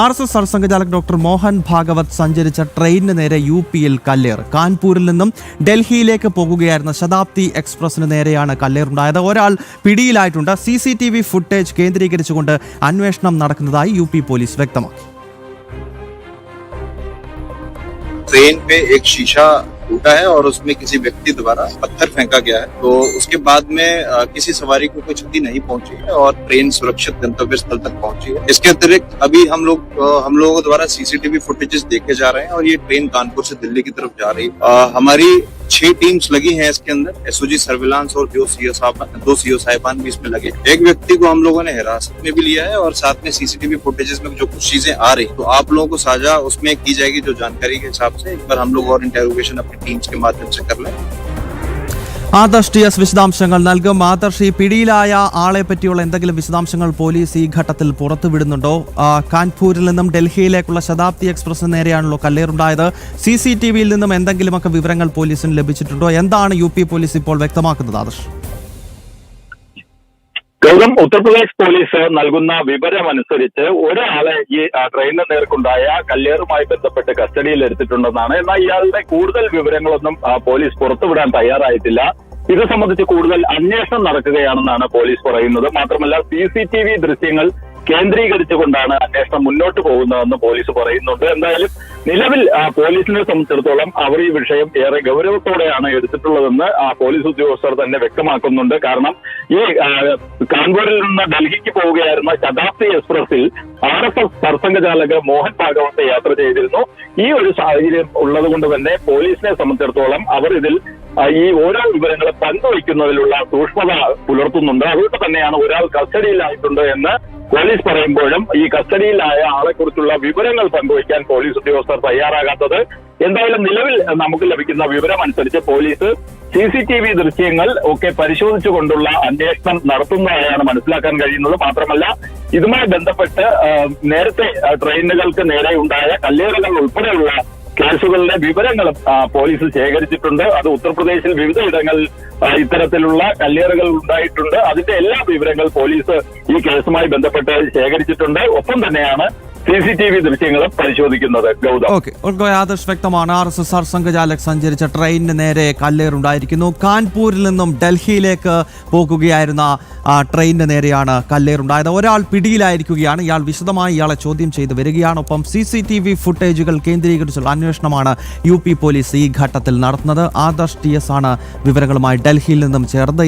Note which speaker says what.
Speaker 1: RSS Sarsanghchalak doctor Mohan Bhagwat സഞ്ചരിച്ച ട്രെയിനിന് നേരെ UP-യിൽ കല്ലേറ്. കാൺപൂരിൽ നിന്നും ഡൽഹിയിലേക്ക് പോകുകയായിരുന്ന ശതാബ്ദി എക്സ്പ്രസിന് നേരെയാണ് കല്ലേറുണ്ടായത്. ഒരാൾ പിടിയിലായിട്ടുണ്ട്. CCTV ഫുട്ടേജ് കേന്ദ്രീകരിച്ചുകൊണ്ട് അന്വേഷണം നടക്കുന്നതായി UP പോലീസ് വ്യക്തമാക്കി.
Speaker 2: ट्रेन पे एक शीशा टूटा है और उसमें किसी व्यक्ति द्वारा पत्थर फेंका गया है। तो उसके बाद में किसी सवारी को कोई क्षति नहीं पहुंची है और ट्रेन सुरक्षित गंतव्य स्थल तक पहुंची है। इसके अतिरिक्त अभी हम लोगों द्वारा CCTV फुटेजेस देखे जा रहे हैं और ये ट्रेन कानपुर से दिल्ली की तरफ जा रही है। हमारी 6 टीम्स लगी हैं इसके अंदर। SOG सर्विलांस और 2 CO साहिबान भी इसमें लगे। एक व्यक्ति को हम लोगों ने हिरासत में भी लिया है और साथ में CCTV फुटेजेस में जो कुछ चीजें आ रही तो आप लोगों को साझा उसमें की जाएगी जो जानकारी के हिसाब से। एक बार हम लोग और इंटेरोगेशन अपनी टीम्स के माध्यम से कर लें।
Speaker 1: ആദർശ് TS വിശദാംശങ്ങൾ നൽകും. ആദർശ്, ഈ പിടിയിലായ ആളെ പറ്റിയുള്ള എന്തെങ്കിലും വിശദാംശങ്ങൾ പോലീസ് ഈ ഘട്ടത്തിൽ പുറത്തുവിടുന്നുണ്ടോ? കാൺപൂരിൽ നിന്നും ഡൽഹിയിലേക്കുള്ള ശതാബ്ദി എക്സ്പ്രസിന് നേരെയാണല്ലോ കല്ലേറുണ്ടായത്. CCTV-യിൽ നിന്നും എന്തെങ്കിലുമൊക്കെ വിവരങ്ങൾ പോലീസിന് ലഭിച്ചിട്ടുണ്ടോ? എന്താണ് UP പോലീസ് ഇപ്പോൾ വ്യക്തമാക്കുന്നത്? ആദർശ്,
Speaker 3: ഗൗതം, ഉത്തർപ്രദേശ് പോലീസ് നൽകുന്ന വിവരമനുസരിച്ച് ഒരാളെ ഈ ട്രെയിനിന് നേർക്കുണ്ടായ കല്ലേറുമായി ബന്ധപ്പെട്ട് കസ്റ്റഡിയിൽ എടുത്തിട്ടുണ്ടെന്നാണ്. എന്നാൽ ഇയാളുടെ കൂടുതൽ വിവരങ്ങളൊന്നും പോലീസ് പുറത്തുവിടാൻ തയ്യാറായിട്ടില്ല. ഇത് സംബന്ധിച്ച് കൂടുതൽ അന്വേഷണം നടക്കുകയാണെന്നാണ് പോലീസ് പറയുന്നത്. മാത്രമല്ല CCTV ദൃശ്യങ്ങൾ കേന്ദ്രീകരിച്ചുകൊണ്ടാണ് അന്വേഷണം മുന്നോട്ട് പോകുന്നതെന്ന് പോലീസ് പറയുന്നുണ്ട്. എന്തായാലും നിലവിൽ പോലീസിനെ സംബന്ധിച്ചിടത്തോളം അവർ ഈ വിഷയം ഏറെ ഗൗരവത്തോടെയാണ് എടുത്തിട്ടുള്ളതെന്ന് പോലീസ് ഉദ്യോഗസ്ഥർ തന്നെ വ്യക്തമാക്കുന്നുണ്ട്. കാരണം ഈ കാൺപൂരിൽ നിന്ന് ഡൽഹിക്ക് പോവുകയായിരുന്ന ശതാബ്ദി എക്സ്പ്രസിൽ RSS സർസംഘചാലക് മോഹൻ ഭാഗവത് യാത്ര ചെയ്തിരുന്നു. ഈ ഒരു സാഹചര്യം ഉള്ളത് കൊണ്ട് തന്നെ പോലീസിനെ സംബന്ധിച്ചിടത്തോളം അവർ ഇതിൽ ഈ ഓരോ വിവരങ്ങളും പങ്കുവയ്ക്കുന്നതിലുള്ള സൂക്ഷ്മത പുലർത്തുന്നുണ്ട്. അതുകൊണ്ട് തന്നെയാണ് ഒരാൾ കസ്റ്റഡിയിലായിട്ടുണ്ട് എന്ന് പോലീസ് പറയുമ്പോഴും ഈ കസ്റ്റഡിയിലായ ആളെക്കുറിച്ചുള്ള വിവരങ്ങൾ പങ്കുവയ്ക്കാൻ പോലീസ് ഉദ്യോഗസ്ഥർ തയ്യാറാകാത്തത്. എന്തായാലും നിലവിൽ നമുക്ക് ലഭിക്കുന്ന വിവരം അനുസരിച്ച് പോലീസ് CCTV ദൃശ്യങ്ങൾ ഒക്കെ പരിശോധിച്ചുകൊണ്ടുള്ള അന്വേഷണം നടത്തുന്നതായാണ് മനസ്സിലാക്കാൻ കഴിയുന്നത്. മാത്രമല്ല ഇതുമായി ബന്ധപ്പെട്ട് നേരത്തെ ട്രെയിനുകൾക്ക് നേരെ ഉണ്ടായ കല്ലേറുകൾ ഉൾപ്പെടെയുള്ള കേസുകളുടെ വിവരങ്ങളും പോലീസ് ശേഖരിച്ചിട്ടുണ്ട്. അത് ഉത്തർപ്രദേശിൽ വിവിധയിടങ്ങളിൽ ഇത്തരത്തിലുള്ള കല്ലേറുകൾ ഉണ്ടായിട്ടുണ്ട്. അതിന്റെ എല്ലാ വിവരങ്ങൾ പോലീസ് ഈ കേസുമായി ബന്ധപ്പെട്ട് ശേഖരിച്ചിട്ടുണ്ട്. ഒപ്പം തന്നെയാണ് CCTV ദൃശ്യങ്ങളും പരിശോധിക്കുന്നത്. ഗൗതം,
Speaker 1: ആദർശ്, വ്യക്തമാണ്. RSS സർസംഘചാലക് സഞ്ചരിച്ച ട്രെയിനിന് നേരെ കല്ലേറുണ്ടായിരിക്കുന്നു. കാൺപൂരിൽ നിന്നും ഡൽഹിയിലേക്ക് പോകുകയായിരുന്ന ട്രെയിനിന് നേരെയാണ് കല്ലേറുണ്ടായത്. ഒരാൾ പിടിയിലായിരിക്കുകയാണ്. ഇയാൾ വിശദമായി ഇയാളെ ചോദ്യം ചെയ്ത് വരികയാണ്. ഒപ്പം CCTV ഫുട്ടേജുകൾ കേന്ദ്രീകരിച്ചുള്ള അന്വേഷണമാണ് UP പോലീസ് ഈ ഘട്ടത്തിൽ നടത്തുന്നത്. ആദർശ് TS ആണ് വിവരങ്ങളുമായി ഡൽഹിയിൽ നിന്നും ചേർന്നത്.